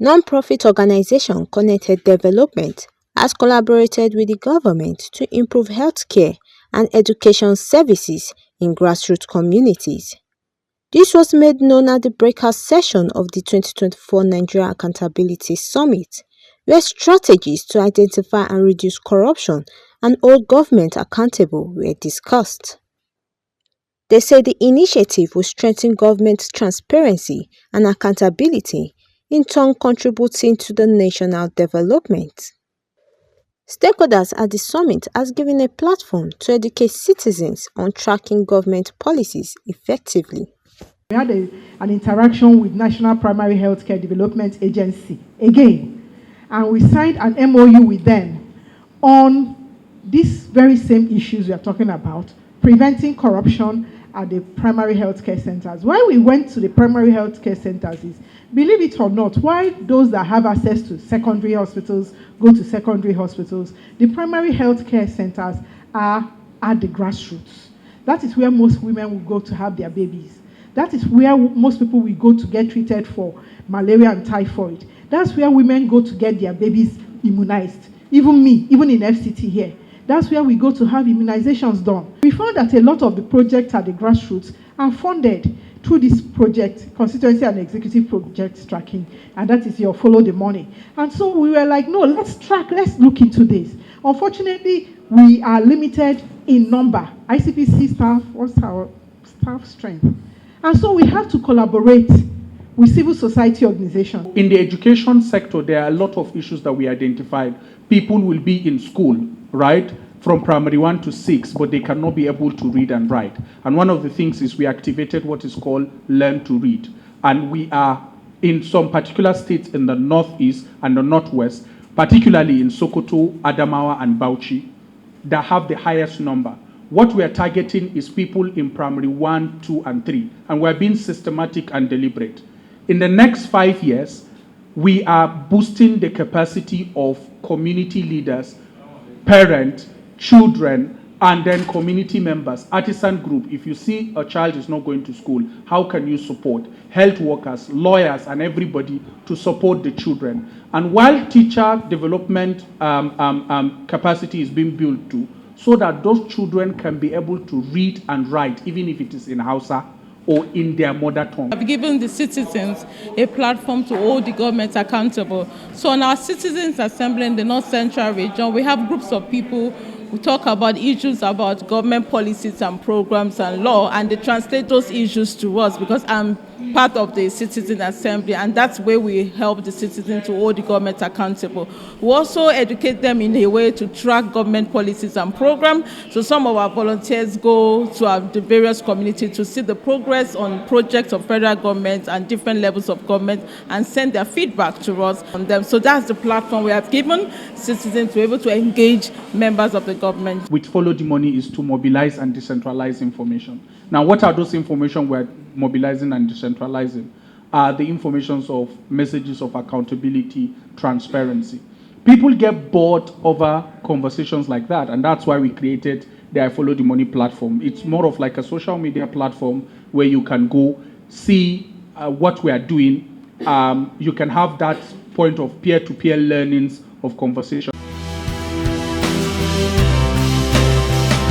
Non-profit organization Connected Development has collaborated with the government to improve healthcare and education services in grassroots communities. This was made known at the breakout session of the 2024 Nigeria Accountability Summit, where strategies to identify and reduce corruption and hold government accountable were discussed. They say the initiative will strengthen government transparency and accountability, in turn contributing to the national development. Stakeholders at the summit has given a platform to educate citizens on tracking government policies effectively. We had an interaction with National Primary Healthcare Development Agency again, and we signed an MOU with them on these very same issues we are talking about, preventing corruption at the primary healthcare centers. Why we went to the primary healthcare centers is, believe it or not, why those that have access to secondary hospitals go to secondary hospitals, the primary healthcare centers are at the grassroots. That is where most women will go to have their babies. That is where most people will go to get treated for malaria and typhoid. That's where women go to get their babies immunized. Even me, even in FCT here. That's where we go to have immunizations done. We found that a lot of the projects at the grassroots are funded through this project, constituency and executive project tracking, and that is your follow the money. And so we were like, no, let's track, let's look into this. Unfortunately, we are limited in number. ICPC staff, what's our staff strength? And so we have to collaborate with civil society organizations. In the education sector, there are a lot of issues that we identified. People will be in school, right, from primary 1 to 6, but they cannot be able to read and write. And one of the things is we activated what is called Learn to Read. And we are in some particular states in the northeast and the northwest, particularly in Sokoto, Adamawa, and Bauchi, that have the highest number. What we are targeting is people in primary 1, 2, and 3, and we're being systematic and deliberate. In the next 5 years, we are boosting the capacity of community leaders, parents, children, and then community members, artisan group. If you see a child is not going to school, how can you support health workers, lawyers, and everybody to support the children? And while teacher development capacity is being built too, so that those children can be able to read and write, even if it is in Hausa or in their mother tongue. I've given the citizens a platform to hold the government accountable. So in our Citizens Assembly in the North Central region, we have groups of people who talk about issues about government policies and programs and law, and they translate those issues to us because I'm part of the Citizen Assembly, and that's where we help the citizens to hold the government accountable. We also educate them in a way to track government policies and programs. So some of our volunteers go to the various communities to see the progress on projects of federal government and different levels of government and send their feedback to us on them. So that's the platform we have given citizens to be able to engage members of the government. With Follow the Money is to mobilize and decentralize information. Now, what are those information we're mobilizing and decentralizing? Are the informations of messages of accountability, transparency. People get bored over conversations like that, and that's why we created the I Follow the Money platform. It's more of like a social media platform where you can go see what we are doing. You can have that point of peer-to-peer learnings of conversation.